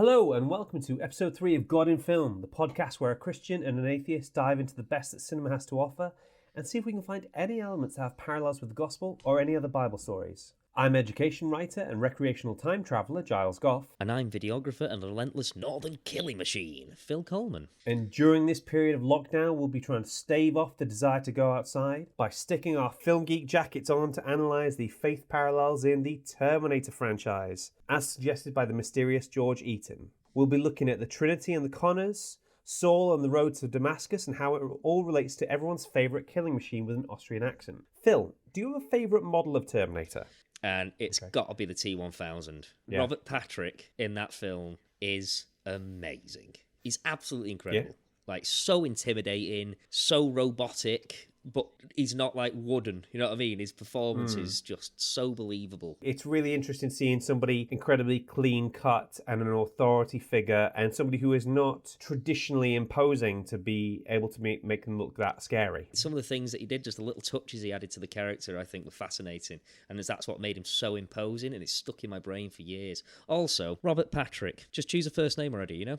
Hello and welcome to episode 3 of God in Film, the podcast where a Christian and an atheist dive into the best that cinema has to offer and see if we can find any elements that have parallels with the gospel or any other Bible stories. I'm education writer and recreational time traveller Giles Gough. And I'm videographer and relentless northern killing machine, Phil Coleman. And during this period of lockdown, we'll be trying to stave off the desire to go outside by sticking our film geek jackets on to analyse the faith parallels in the Terminator franchise, as suggested by the mysterious George Eaton. We'll be looking at the Trinity and the Connors, Saul on the road to Damascus, and how it all relates to everyone's favourite killing machine with an Austrian accent. Phil, do you have a favourite model of Terminator? And it's got to be the T-1000. Yeah. Robert Patrick in that film is amazing. He's absolutely incredible. Yeah. Like, so intimidating, so robotic, but he's not, like, wooden. You know what I mean? His performance is just so believable. It's really interesting seeing somebody incredibly clean-cut and an authority figure and somebody who is not traditionally imposing to be able to make them look that scary. Some of the things that he did, just the little touches he added to the character, I think were fascinating. And that's what made him so imposing, and it's stuck in my brain for years. Also, Robert Patrick. Just choose a first name already, you know?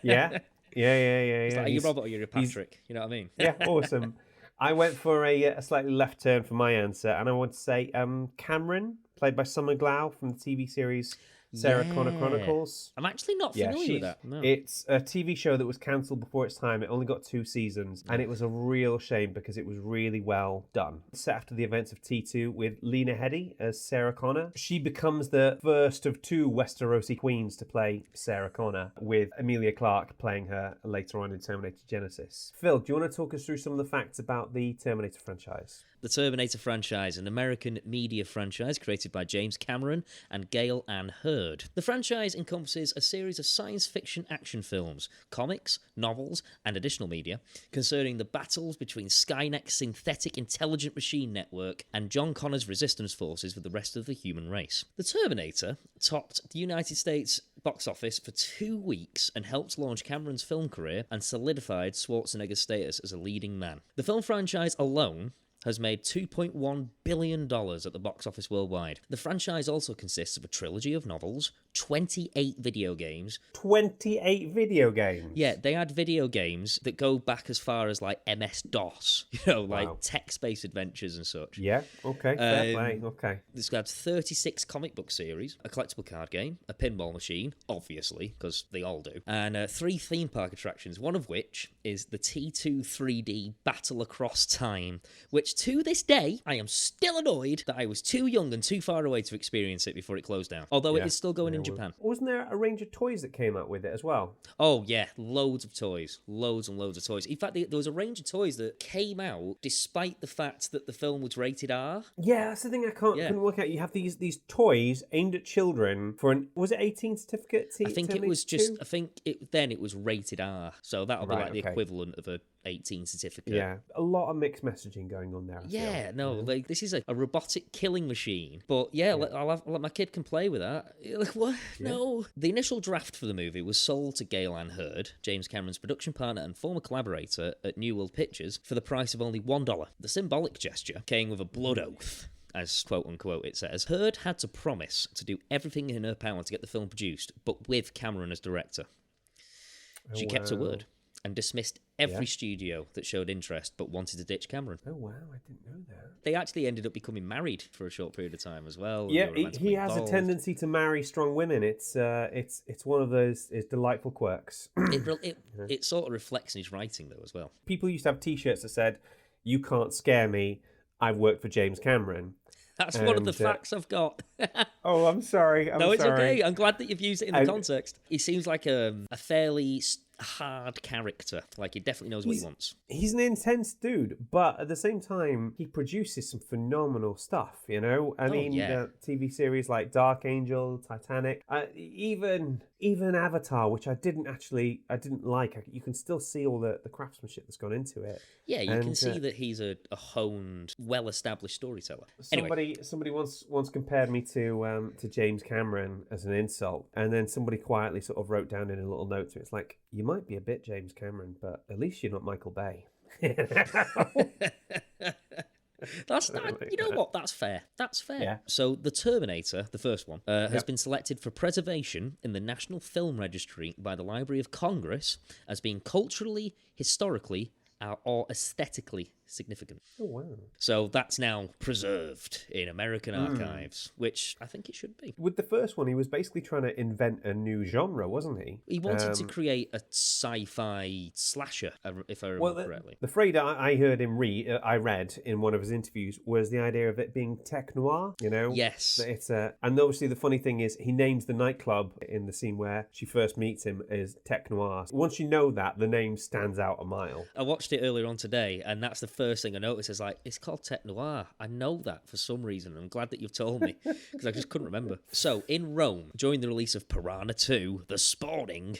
Yeah. It's like, are you Robert or you're a Patrick? You know what I mean? Yeah, awesome. I went for a slightly left turn for my answer, and I want to say Cameron, played by Summer Glau from the TV series Sarah Connor Chronicles. I'm actually not familiar with that. No. It's a TV show that was cancelled before its time. It only got 2 seasons, and it was a real shame because it was really well done. Set after the events of T2 with Lena Headey as Sarah Connor. She becomes the first of 2 Westerosi queens to play Sarah Connor, with Emilia Clarke playing her later on in Terminator Genesis. Phil, do you want to talk us through some of the facts about the Terminator franchise? The Terminator franchise, an American media franchise created by James Cameron and Gail Ann Hurd. The franchise encompasses a series of science fiction action films, comics, novels, and additional media concerning the battles between Skynet's synthetic intelligent machine network and John Connor's resistance forces with the rest of the human race. The Terminator topped the United States box office for 2 weeks and helped launch Cameron's film career and solidified Schwarzenegger's status as a leading man. The film franchise alone has made $2.1 billion at the box office worldwide. The franchise also consists of a trilogy of novels, 28 video games. 28 video games? Yeah, they had video games that go back as far as, like, MS-DOS, like text-based adventures and such. Yeah, okay, fair play, okay. This had 36 comic book series, a collectible card game, a pinball machine, obviously, because they all do, and 3 theme park attractions, one of which is the T2 3D Battle Across Time, which to this day, I am still annoyed that I was too young and too far away to experience it before it closed down. Although it is still going in Japan. Wasn't there a range of toys that came out with it as well? Oh, yeah. Loads of toys. Loads and loads of toys. In fact, there was a range of toys that came out despite the fact that the film was rated R. Yeah, that's the thing I couldn't work out. You have these toys aimed at children for was it 18 certificate? I think it was just, then it was rated R. So that'll be like the equivalent of a 18 certificate. Yeah, a lot of mixed messaging going on there. Like, this is a robotic killing machine. But I'll let my kid can play with that. Like, what? Yeah. No. The initial draft for the movie was sold to Gail Ann Hurd, James Cameron's production partner and former collaborator at New World Pictures, for the price of only $1. The symbolic gesture came with a blood oath, as quote-unquote it says. Hurd had to promise to do everything in her power to get the film produced, but with Cameron as director. She kept her word and dismissed every studio that showed interest but wanted to ditch Cameron. Oh, wow, I didn't know that. They actually ended up becoming married for a short period of time as well. Yeah, he has a tendency to marry strong women. It's one of those delightful quirks. It sort of reflects in his writing, though, as well. People used to have T-shirts that said, "You can't scare me, I've worked for James Cameron." That's one of the facts I've got. Oh, I'm sorry. No, it's okay. I'm glad that you've used it in the context. He seems like a fairly hard character. Like, he definitely knows what he wants. He's an intense dude, but at the same time, he produces some phenomenal stuff, I mean, TV series like Dark Angel, Titanic, even Avatar, which I didn't like. You can still see all the craftsmanship that's gone into it. Yeah, you can see that he's a honed, well-established storyteller. Somebody once compared me to James Cameron as an insult, and then somebody quietly sort of wrote down in a little note to it, it's like, you might be a bit James Cameron, but at least you're not Michael Bay. That's you know what? That's fair. That's fair. Yeah. So the Terminator, the first one, has been selected for preservation in the National Film Registry by the Library of Congress as being culturally, historically, or aesthetically significant. Oh, wow. So that's now preserved in American archives, which I think it should be. With the first one, he was basically trying to invent a new genre, wasn't he? He wanted to create a sci-fi slasher, if I remember correctly. The phrase I heard him I read in one of his interviews was the idea of it being tech noir, you know? Yes. It's and obviously the funny thing is he names the nightclub in the scene where she first meets him as Tech Noir. Once you know that, the name stands out a mile. I watched it earlier on today, and that's the first thing I noticed. Is like, it's called Tech Noir. I know that for some reason. I'm glad that you've told me, because I just couldn't remember. So, in Rome, during the release of Piranha 2, The Spawning,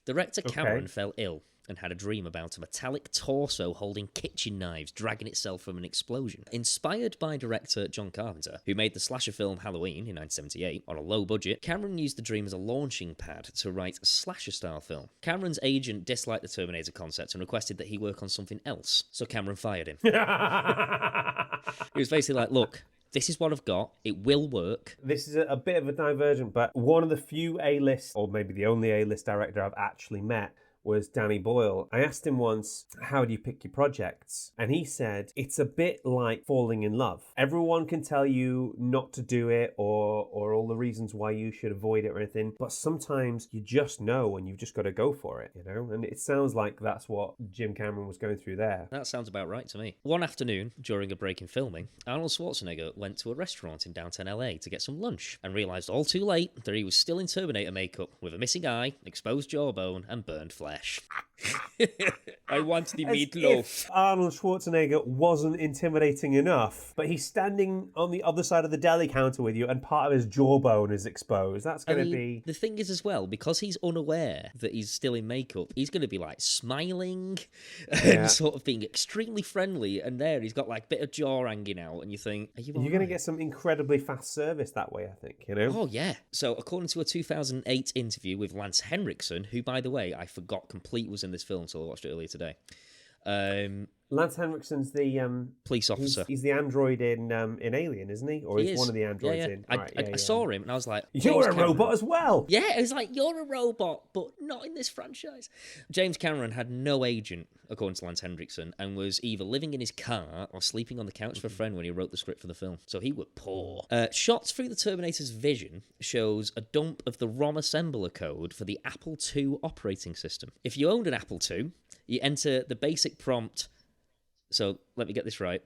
director Cameron fell ill and had a dream about a metallic torso holding kitchen knives dragging itself from an explosion. Inspired by director John Carpenter, who made the slasher film Halloween in 1978 on a low budget, Cameron used the dream as a launching pad to write a slasher-style film. Cameron's agent disliked the Terminator concept and requested that he work on something else, so Cameron fired him. He was basically like, look, this is what I've got. It will work. This is a bit of a divergent, but one of the few A-list, or maybe the only A-list director I've actually met, was Danny Boyle. I asked him once, how do you pick your projects? And he said, it's a bit like falling in love. Everyone can tell you not to do it or all the reasons why you should avoid it or anything, but sometimes you just know and you've just got to go for it, you know? And it sounds like that's what Jim Cameron was going through there. That sounds about right to me. One afternoon, during a break in filming, Arnold Schwarzenegger went to a restaurant in downtown LA to get some lunch and realised all too late that he was still in Terminator makeup with a missing eye, exposed jawbone and burned flesh. I want the meatloaf. If Arnold Schwarzenegger wasn't intimidating enough, but he's standing on the other side of the deli counter with you and part of his jawbone is exposed. That's going to be... The thing is as well, because he's unaware that he's still in makeup, he's going to be like smiling and sort of being extremely friendly, and there he's got like a bit of jaw hanging out, and you think, are you all You're going to get some incredibly fast service that way, I think, you know? Oh, yeah. So, according to a 2008 interview with Lance Henriksen, who, by the way, I forgot complete was in this film, so I watched it earlier today. Lance Henriksen's the police officer. He's the android in Alien, isn't he? Or he's one of the androids in. I saw him and I was like, you're a robot as well. Yeah, it was like, you're a robot, but not in this franchise. James Cameron had no agent, according to Lance Henriksen, and was either living in his car or sleeping on the couch for a friend when he wrote the script for the film. So he was poor. Shots through the Terminator's vision shows a dump of the ROM assembler code for the Apple II operating system. If you owned an Apple II, you enter the basic prompt. So let me get this right.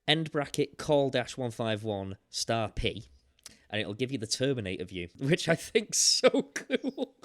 End bracket call-151 star P. And it'll give you the Terminator view, which I think's so cool.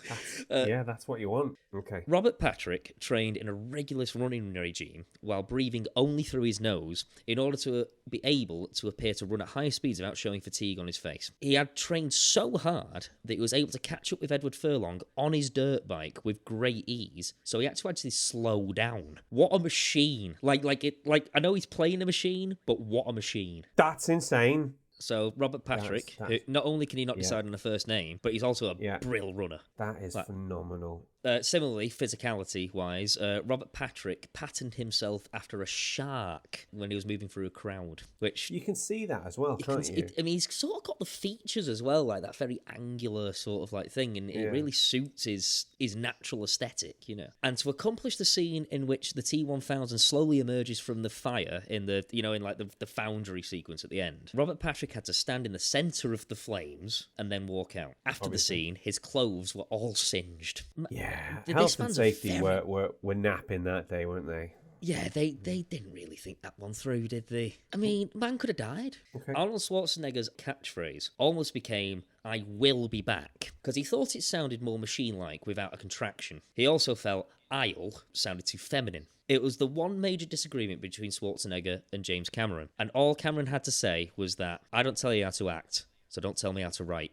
That's what you want. Okay. Robert Patrick trained in a rigorous running regime while breathing only through his nose in order to be able to appear to run at higher speeds without showing fatigue on his face. He had trained so hard that he was able to catch up with Edward Furlong on his dirt bike with great ease, so he had to actually slow down. What a machine. Like I know he's playing a machine, but what a machine. That's insane. So Robert Patrick, who not only can he not decide on a first name, but he's also a brill runner. That is phenomenal. Similarly, physicality-wise, Robert Patrick patterned himself after a shark when he was moving through a crowd, which... You can see that as well, can't you? He's sort of got the features as well, like that very angular sort of like thing, and it really suits his natural aesthetic, you know. And to accomplish the scene in which the T-1000 slowly emerges from the fire in the, in like the foundry sequence at the end, Robert Patrick had to stand in the centre of the flames and then walk out. After the scene, his clothes were all singed. Yeah, health and safety were napping that day, weren't they? Yeah, they didn't really think that one through, did they? I mean, man could have died. Okay. Arnold Schwarzenegger's catchphrase almost became, "I will be back," because he thought it sounded more machine-like without a contraction. He also felt "I'll" sounded too feminine. It was the one major disagreement between Schwarzenegger and James Cameron, and all Cameron had to say was that, "I don't tell you how to act, so don't tell me how to write."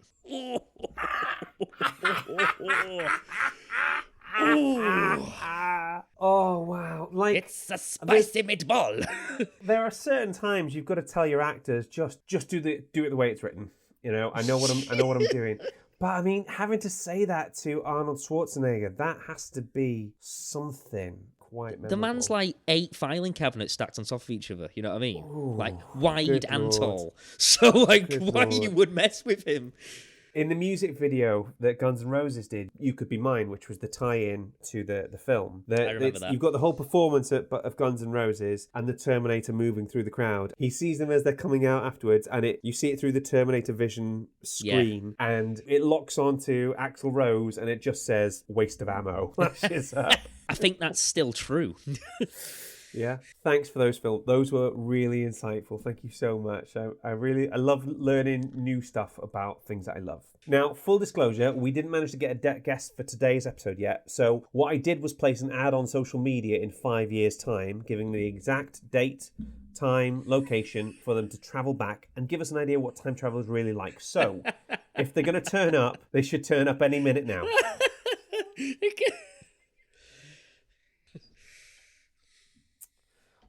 Oh wow! Like, it's a spicy meatball. There are certain times you've got to tell your actors just do it the way it's written. You know, I know what I'm doing. But I mean, having to say that to Arnold Schwarzenegger, that has to be something quite memorable. The man's like 8 filing cabinets stacked on top of each other. You know what I mean? Ooh, like wide good and Lord. tall. So like, Good why Lord. you would mess with him? In the music video that Guns N' Roses did, You Could Be Mine, which was the tie-in to the film. I remember that. You've got the whole performance of Guns N' Roses and the Terminator moving through the crowd. He sees them as they're coming out afterwards, and you see it through the Terminator Vision screen, and it locks onto Axl Rose, and it just says, waste of ammo. Flashes up. I think that's still true. Yeah, thanks for those, Phil. Those were really insightful. Thank you so much. I love learning new stuff about things that I love. Now, full disclosure, we didn't manage to get a guest for today's episode yet. So what I did was place an ad on social media in 5 years' time, giving the exact date, time, location for them to travel back and give us an idea what time travel is really like. So if they're going to turn up, they should turn up any minute now.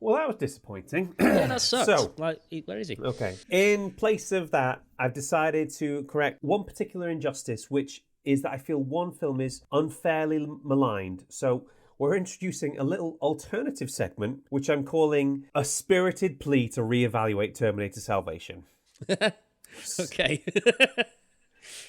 Well, that was disappointing. Yeah, that sucks. So, like, where is he? Okay. In place of that, I've decided to correct one particular injustice, which is that I feel one film is unfairly maligned. So we're introducing a little alternative segment, which I'm calling A Spirited Plea to Reevaluate Terminator Salvation. Okay.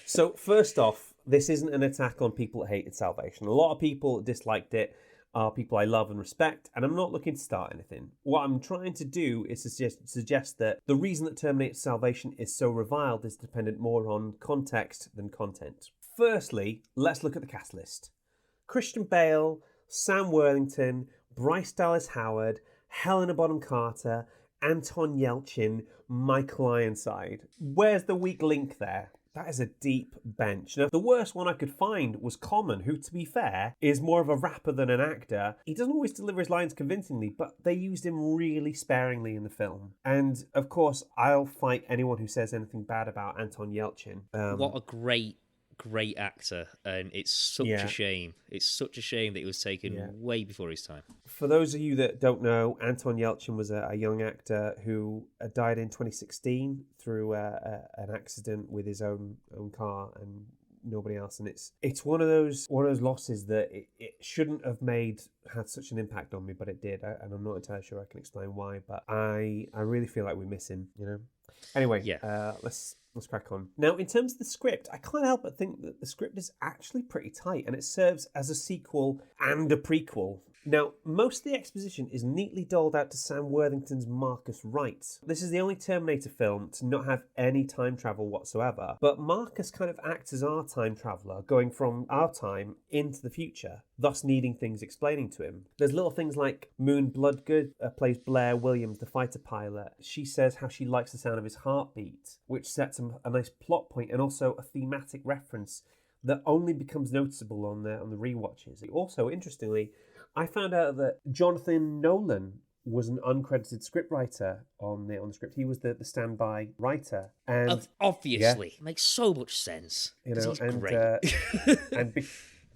So first off, this isn't an attack on people that hated Salvation. A lot of people disliked it. Are people I love and respect, and I'm not looking to start anything. What I'm trying to do is suggest that the reason that Terminator Salvation is so reviled is dependent more on context than content. Firstly, let's look at the cast list. Christian Bale, Sam Worthington, Bryce Dallas Howard, Helena Bonham Carter, Anton Yelchin, Michael Ironside. Where's the weak link there? That is a deep bench. Now, the worst one I could find was Common, who, to be fair, is more of a rapper than an actor. He doesn't always deliver his lines convincingly, but they used him really sparingly in the film. And, of course, I'll fight anyone who says anything bad about Anton Yelchin. What a great actor, and it's such a shame. It's such a shame that he was taken way before his time. For those of you that don't know, Anton Yelchin was a young actor who died in 2016 through an accident with his own car and nobody else. And it's one of those losses that it shouldn't have had such an impact on me, but it did. And I'm not entirely sure I can explain why, but I really feel like we miss him, you know? Anyway, let's crack on. Now, in terms of the script, I can't help but think that the script is actually pretty tight, and it serves as a sequel and a prequel. Now, most of the exposition is neatly doled out to Sam Worthington's Marcus Wright. This is the only Terminator film to not have any time travel whatsoever, but Marcus kind of acts as our time traveller, going from our time into the future, thus needing things explaining to him. There's little things like Moon Bloodgood plays Blair Williams, the fighter pilot. She says how she likes the sound of his heartbeat, which sets a nice plot point and also a thematic reference that only becomes noticeable on the rewatches. Also, interestingly, I found out that Jonathan Nolan was an uncredited scriptwriter on the script. He was the standby writer, and obviously makes so much sense. You know, he's and great.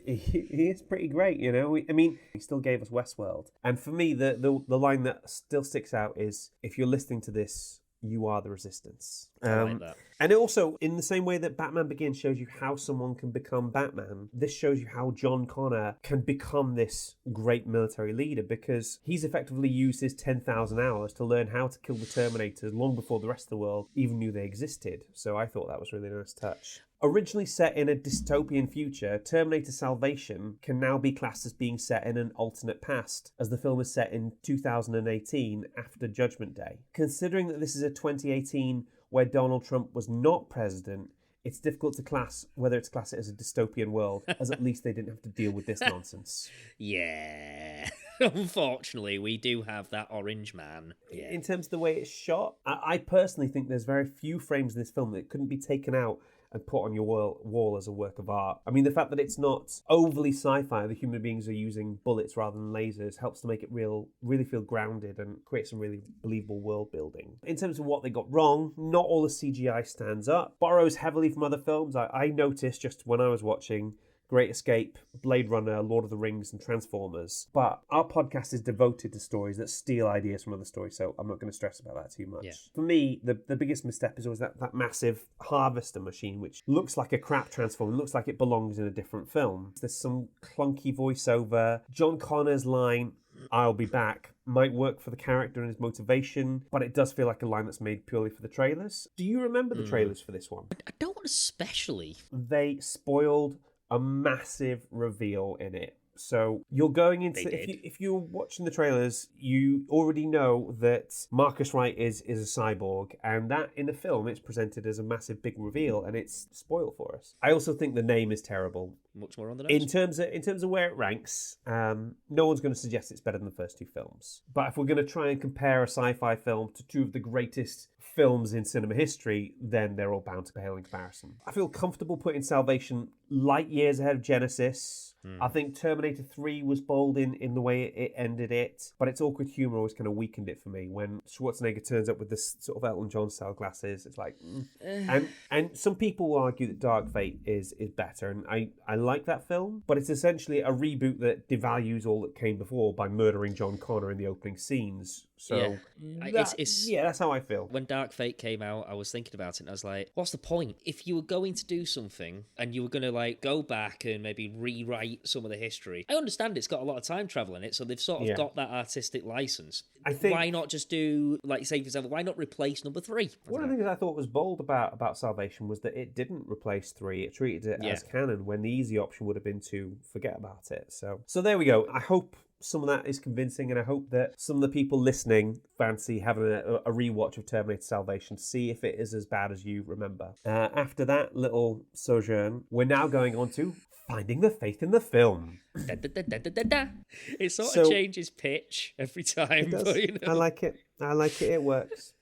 he is pretty great. You know, I mean, he still gave us Westworld, and for me, the line that still sticks out is, "If you're listening to this, you are the resistance." I like that. And it also, in the same way that Batman Begins shows you how someone can become Batman, this shows you how John Connor can become this great military leader, because he's effectively used his 10,000 hours to learn how to kill the Terminators long before the rest of the world even knew they existed. So I thought that was a really nice touch. Originally set in a dystopian future, Terminator Salvation can now be classed as being set in an alternate past, as the film is set in 2018 after Judgment Day. Considering that this is a 2018 where Donald Trump was not president, it's difficult to class whether it's class it as a dystopian world, as at least they didn't have to deal with this nonsense. Yeah. Unfortunately, we do have that orange man. Yeah. In terms of the way it's shot, I personally think there's very few frames in this film that couldn't be taken out and put on your wall as a work of art. I mean, the fact that it's not overly sci-fi, the human beings are using bullets rather than lasers, helps to make it really feel grounded and create some really believable world building. In terms of what they got wrong, not all the CGI stands up. Borrows heavily from other films. I noticed just when I was watching Great Escape, Blade Runner, Lord of the Rings, and Transformers. But our podcast is devoted to stories that steal ideas from other stories, so I'm not going to stress about that too much. Yeah. For me, the biggest misstep is always that massive harvester machine, which looks like a crap Transformer, looks like it belongs in a different film. There's some clunky voiceover. John Connor's line, I'll be back might work for the character and his motivation, but it does feel like a line that's made purely for the trailers. Do you remember the trailers for this one? I don't especially. They spoiled a massive reveal in it. So you're going into if you're watching the trailers, you already know that Marcus Wright is a cyborg, and that in the film it's presented as a massive big reveal, and it's spoiled for us. I also think the name is terrible. Much more on the nose. In terms of where it ranks, no one's going to suggest it's better than the first two films. But if we're going to try and compare a sci-fi film to two of the greatest films in cinema history, then they're all bound to pale in comparison. I feel comfortable putting Salvation light years ahead of Genesis. I think Terminator 3 was bold in the way it ended it, but its awkward humour always kind of weakened it for me. When Schwarzenegger turns up with this sort of Elton John style glasses, it's like... And some people will argue that Dark Fate is better, and I like that film, but it's essentially a reboot that devalues all that came before by murdering John Connor in the opening scenes. So that's how I feel. When Dark Fate came out, I was thinking about it and I was like, what's the point? If you were going to do something and you were going to like go back and maybe rewrite some of the history, I understand it's got a lot of time travel in it, so they've sort of got that artistic license. I think, why not just do, like, say for example, why not replace number 3? One of the things I thought was bold about Salvation was that it didn't replace 3. It treated it as canon, when the easy option would have been to forget about it. So there we go. I hope some of that is convincing, and I hope that some of the people listening fancy having a rewatch of Terminator Salvation to see if it is as bad as you remember. After that little sojourn, we're now going on to Finding the Faith in the Film. It sort of changes pitch every time. It does. But, you know. I like it. It works.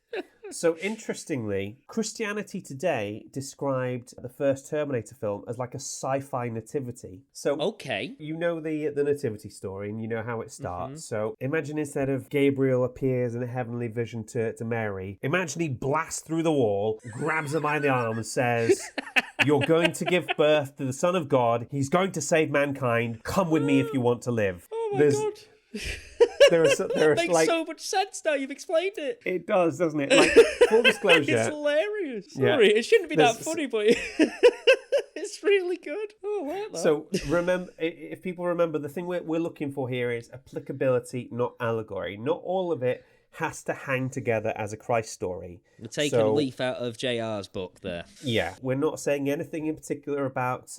So interestingly, Christianity Today described the first Terminator film as like a sci-fi nativity. So okay, you know the nativity story, and you know how it starts. So imagine instead of Gabriel appears in a heavenly vision to Mary, imagine he blasts through the wall, grabs her by the arm and says, "You're going to give birth to the Son of God. He's going to save mankind. Come with me if you want to live." Oh my God. That makes so much sense now you've explained it. It does, doesn't it? Like, full disclosure. It's hilarious. Sorry, it shouldn't be that funny, but it's really good. Oh, I like that. So remember, if people remember, the thing we're looking for here is applicability, not allegory. Not all of it has to hang together as a Christ story. We're taking a leaf out of JR's book there. Yeah, we're not saying anything in particular about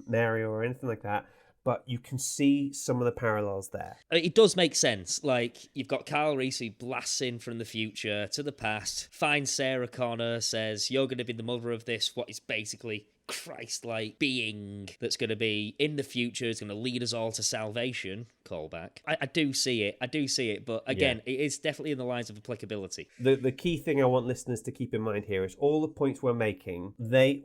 Mary or anything like that. But you can see some of the parallels there. It does make sense. Like, you've got Kyle Reese who blasts in from the future to the past, finds Sarah Connor, says, "You're going to be the mother of this," what is basically Christ-like being that's going to be in the future, is going to lead us all to salvation. Callback. I do see it, but again, it is definitely in the lines of applicability. The key thing I want listeners to keep in mind here is all the points we're making,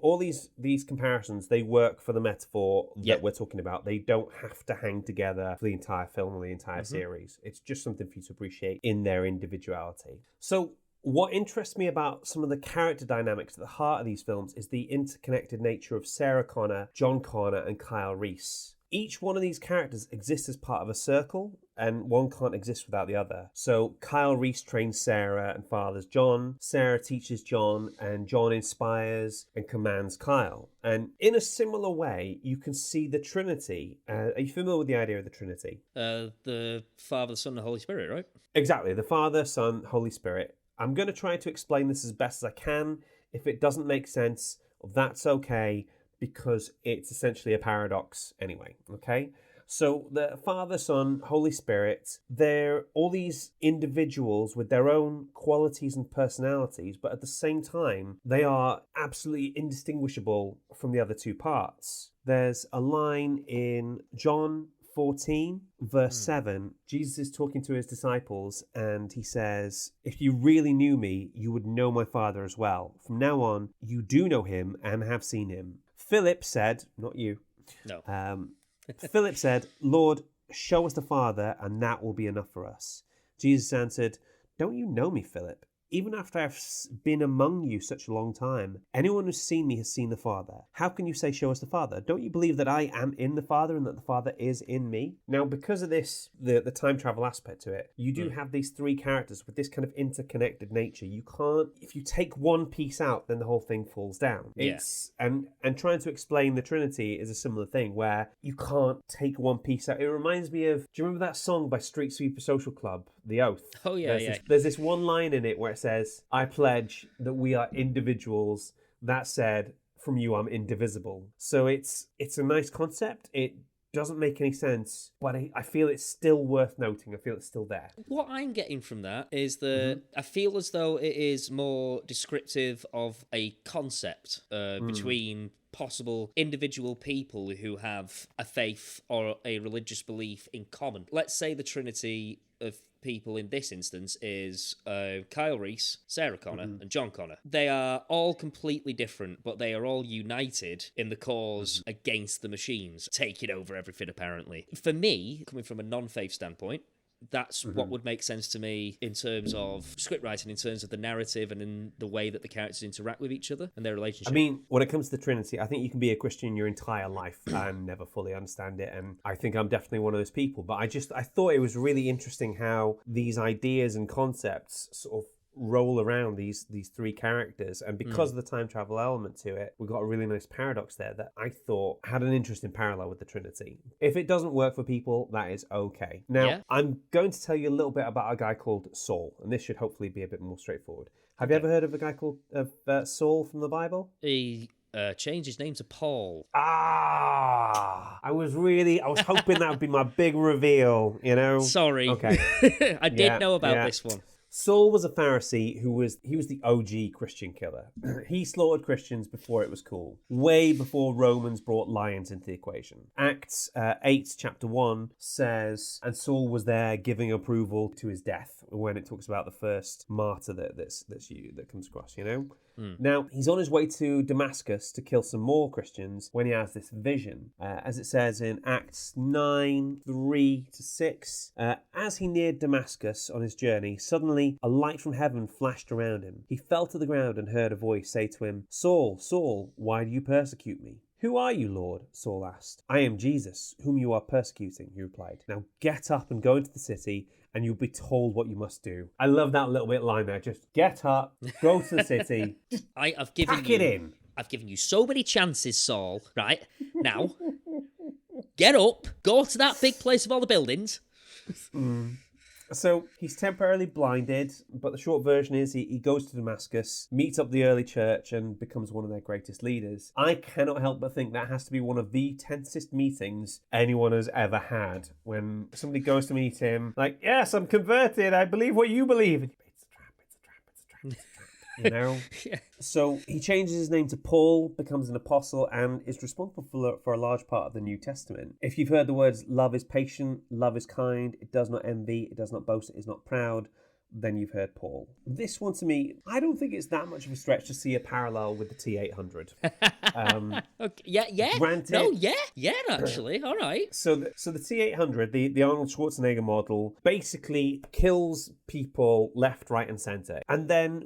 all these comparisons, they work for the metaphor that we're talking about. They don't have to hang together for the entire film or the entire series. It's just something for you to appreciate in their individuality. So what interests me about some of the character dynamics at the heart of these films is the interconnected nature of Sarah Connor, John Connor, and Kyle Reese. Each one of these characters exists as part of a circle, and one can't exist without the other. So Kyle Reese trains Sarah and fathers John. Sarah teaches John, and John inspires and commands Kyle. And in a similar way, you can see the Trinity. Are you familiar with the idea of the Trinity? The Father, Son, and Holy Spirit, right? Exactly. The Father, Son, Holy Spirit. I'm going to try to explain this as best as I can. If it doesn't make sense, that's okay, because it's essentially a paradox anyway, okay? So the Father, Son, Holy Spirit, they're all these individuals with their own qualities and personalities, but at the same time, they are absolutely indistinguishable from the other two parts. There's a line in John 14, verse 7, Jesus is talking to his disciples, and he says, "If you really knew me, you would know my Father as well. From now on, you do know him and have seen him." Philip said, not you. No. Philip said, "Lord, show us the Father, and that will be enough for us." Jesus answered, "Don't you know me, Philip? even after I've been among you such a long time, anyone who's seen me has seen the Father. How can you say, show us the Father? Don't you believe that I am in the Father and that the Father is in me? Now, because of this, the time travel aspect to it, you do have these three characters with this kind of interconnected nature. You can't, if you take one piece out, then the whole thing falls down. It's and trying to explain the Trinity is a similar thing where you can't take one piece out. It reminds me of, do you remember that song by Street Sweeper Social Club, The Oath? Oh, yeah, There's this one line in it where it says, I pledge that we are individuals. That said, from you I'm indivisible. So it's a nice concept. It doesn't make any sense, but I feel it's still worth noting. I feel it's still there. What I'm getting from that is that I feel as though it is more descriptive of a concept between possible individual people who have a faith or a religious belief in common. Let's say the Trinity of people in this instance is Kyle Reese, Sarah Connor, and John Connor. They are all completely different, but they are all united in the cause against the machines, taking over everything apparently. For me, coming from a non-faith standpoint, that's what would make sense to me in terms of script writing, in terms of the narrative and in the way that the characters interact with each other and their relationship. I mean, when it comes to the Trinity, I think you can be a Christian your entire life and never fully understand it. And I think I'm definitely one of those people. But I thought it was really interesting how these ideas and concepts sort of roll around these three characters, and because of the time travel element to it, we got a really nice paradox there that I thought had an interesting parallel with the Trinity. If it doesn't work for people, that is okay. Now, I'm going to tell you a little bit about a guy called Saul, and this should hopefully be a bit more straightforward. Have you ever heard of a guy called Saul from the Bible? He changed his name to Paul. I was hoping that would be my big reveal, you know? Sorry. Okay. I did know about this one. Saul was a Pharisee who was the OG Christian killer. He slaughtered Christians before it was cool, way before Romans brought lions into the equation. Acts 8, chapter 1 says, and Saul was there giving approval to his death when it talks about the first martyr that comes across, you know? Now, he's on his way to Damascus to kill some more Christians when he has this vision. As it says in Acts 9, 3-6, as he neared Damascus on his journey, suddenly a light from heaven flashed around him. He fell to the ground and heard a voice say to him, Saul, Saul, why do you persecute me? Who are you, Lord? Saul asked. I am Jesus, whom you are persecuting, he replied. Now get up and go into the city, and you'll be told what you must do. I love that little bit line there. Just get up, go to the city, I've given you so many chances, Saul, right? Now, get up, go to that big place of all the buildings. So he's temporarily blinded, but the short version is he goes to Damascus, meets up the early church, and becomes one of their greatest leaders. I cannot help but think that has to be one of the tensest meetings anyone has ever had. When somebody goes to meet him, like, yes, I'm converted, I believe what you believe. And it's a trap. You know? Yeah. So he changes his name to Paul, becomes an apostle, and is responsible for a large part of the New Testament. If you've heard the words, love is patient, love is kind, it does not envy, it does not boast, it is not proud, then you've heard Paul. This one, to me, I don't think it's that much of a stretch to see a parallel with the T-800. Okay. Yeah. Granted, no, yeah, actually. All right. So the T-800, the Arnold Schwarzenegger model, basically kills people left, right, and center. And then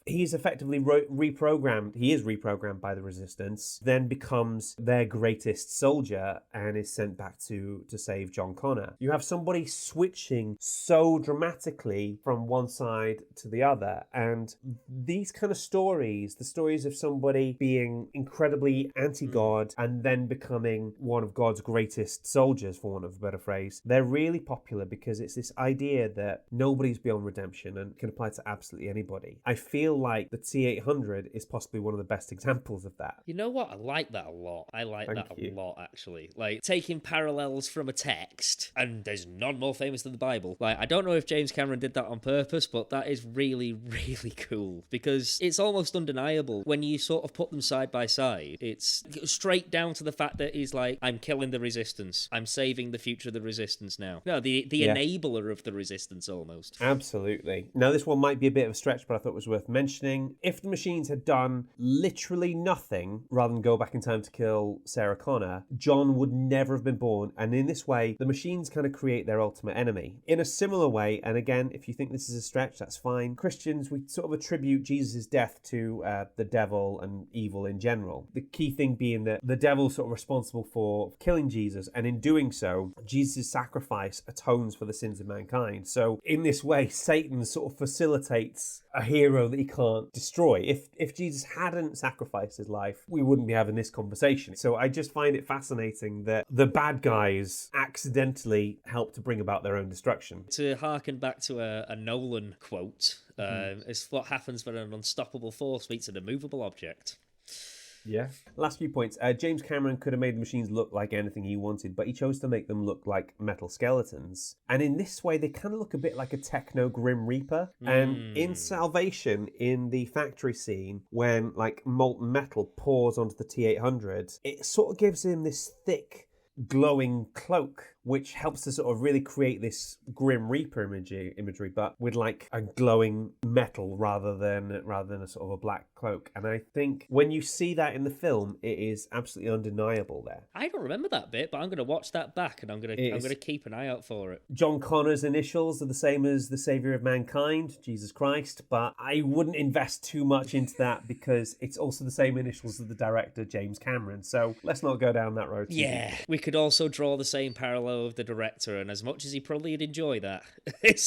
he's effectively reprogrammed. He is reprogrammed by the Resistance, then becomes their greatest soldier and is sent back to save John Connor. You have somebody switching so dramatically from one side to the other. And these kind of stories, the stories of somebody being incredibly anti-God and then becoming one of God's greatest soldiers, for want of a better phrase, they're really popular because it's this idea that nobody's beyond redemption and can apply to absolutely anybody. I feel like the T-800 is possibly one of the best examples of that. You know what? I like that a lot. I like that a lot, actually. Like, taking parallels from a text, and there's none more famous than the Bible. Like, I don't know if James Cameron did that on purpose, but that is really, really cool because it's almost undeniable when you sort of put them side by side. It's straight down to the fact that he's like, I'm killing the Resistance. I'm saving the future of the Resistance now. No, the enabler of the Resistance almost. Absolutely. Now, this one might be a bit of a stretch, but I thought it was worth mentioning. If the machines had done literally nothing rather than go back in time to kill Sarah Connor, John would never have been born. And in this way, the machines kind of create their ultimate enemy. In a similar way, and again, if you think think this is a stretch, that's fine. Christians, we sort of attribute Jesus' death to the devil and evil in general. The key thing being that the devil's sort of responsible for killing Jesus, and in doing so, Jesus' sacrifice atones for the sins of mankind. So in this way, Satan sort of facilitates a hero that he can't destroy. If Jesus hadn't sacrificed his life, we wouldn't be having this conversation. So I just find it fascinating that the bad guys accidentally help to bring about their own destruction. To harken back to a Nolan quote, it's what happens when an unstoppable force meets an immovable object. Yeah. Last few points. James Cameron could have made the machines look like anything he wanted, but he chose to make them look like metal skeletons. And in this way, they kind of look a bit like a techno Grim Reaper. And in Salvation, in the factory scene, when like molten metal pours onto the T-800, it sort of gives him this thick, glowing cloak, which helps to sort of really create this Grim Reaper imagery, but with like a glowing metal rather than a sort of a black cloak. And I think when you see that in the film, it is absolutely undeniable there. I don't remember that bit, but I'm going to watch that back, and I'm going to keep an eye out for it. John Connor's initials are the same as the Savior of Mankind, Jesus Christ, but I wouldn't invest too much into that because it's also the same initials as the director, James Cameron. So let's not go down that road. Yeah, we could also draw the same parallel of the director, and as much as he probably would enjoy that,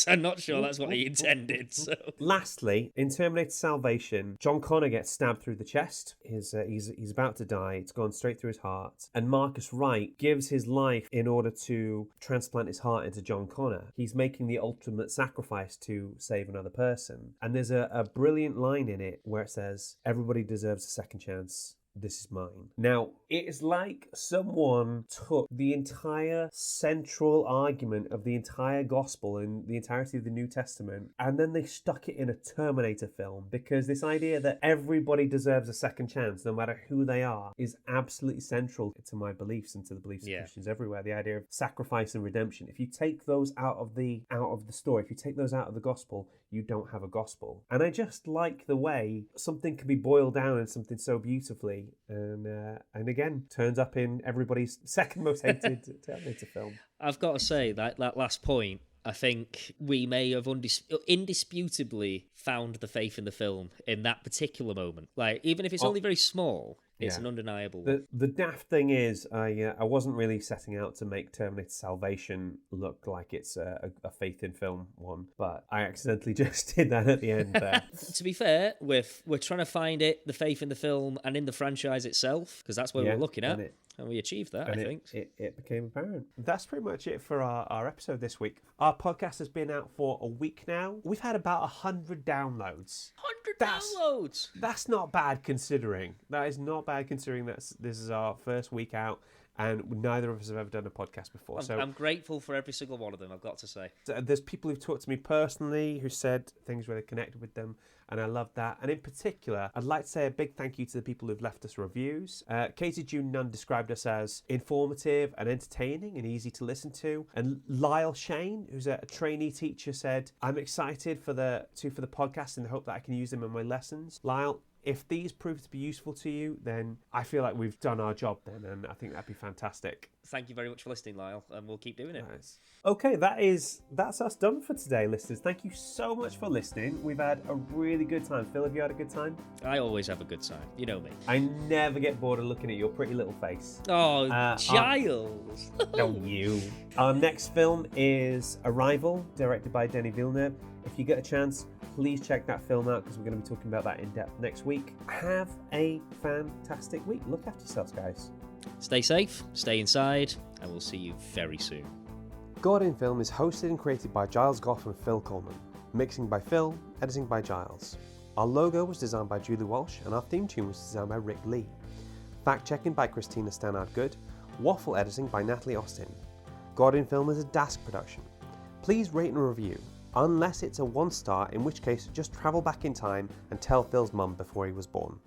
I'm not sure that's what he intended. So, lastly, in Terminator Salvation, John Connor gets stabbed through the chest. He's about to die. It's gone straight through his heart, and Marcus Wright gives his life in order to transplant his heart into John Connor. He's making the ultimate sacrifice to save another person, and there's a brilliant line in it where it says, "Everybody deserves a second chance. This is mine." Now, it is like someone took the entire central argument of the entire gospel and the entirety of the New Testament, and then they stuck it in a Terminator film, because this idea that everybody deserves a second chance, no matter who they are, is absolutely central to my beliefs and to the beliefs of Christians everywhere. The idea of sacrifice and redemption. If you take those out of the story, if you take those out of the gospel, you don't have a gospel. And I just like the way something can be boiled down in something so beautifully, and again turns up in everybody's second most hated Terminator film. I've got to say that last point, I think we may have indisputably found the faith in the film in that particular moment. Like, even if it's only very small, it's an undeniable one. The daft thing is, I wasn't really setting out to make Terminator Salvation look like it's a faith in film one, but I accidentally just did that at the end there. To be fair, we're trying to find the faith in the film and in the franchise itself, because that's what we're looking at. And we achieved that, I think. It became apparent. That's pretty much it for our episode this week. Our podcast has been out for a week now. We've had about 100 downloads. 100 downloads! That's not bad considering. That is not bad considering that this is our first week out, and neither of us have ever done a podcast before. I'm grateful for every single one of them, I've got to say. There's people who've talked to me personally who said things where they connected with them, and I love that. And in particular, I'd like to say a big thank you to the people who've left us reviews. Katie June Nunn described us as informative and entertaining and easy to listen to. And Lyle Shane, who's a trainee teacher, said, "I'm excited for the podcast and hope that I can use them in my lessons." Lyle, if these prove to be useful to you, then I feel like we've done our job then, and I think that'd be fantastic. Thank you very much for listening, Lyle, and we'll keep doing it. Nice. Okay, that's us done for today, listeners. Thank you so much for listening. We've had a really good time. Phil, have you had a good time? I always have a good time. You know me. I never get bored of looking at your pretty little face. Oh, Giles! No, you. Our next film is Arrival, directed by Denis Villeneuve. If you get a chance, please check that film out, because we're going to be talking about that in depth next week. Have a fantastic week. Look after yourselves, guys. Stay safe, stay inside, and we'll see you very soon. God in Film is hosted and created by Giles Gough and Phil Coleman. Mixing by Phil, editing by Giles. Our logo was designed by Julie Walsh, and our theme tune was designed by Rick Lee. Fact-checking by Christina Stannard-Good. Waffle editing by Natalie Austin. God in Film is a Dask production. Please rate and review, unless it's a 1-star, in which case just travel back in time and tell Phil's mum before he was born.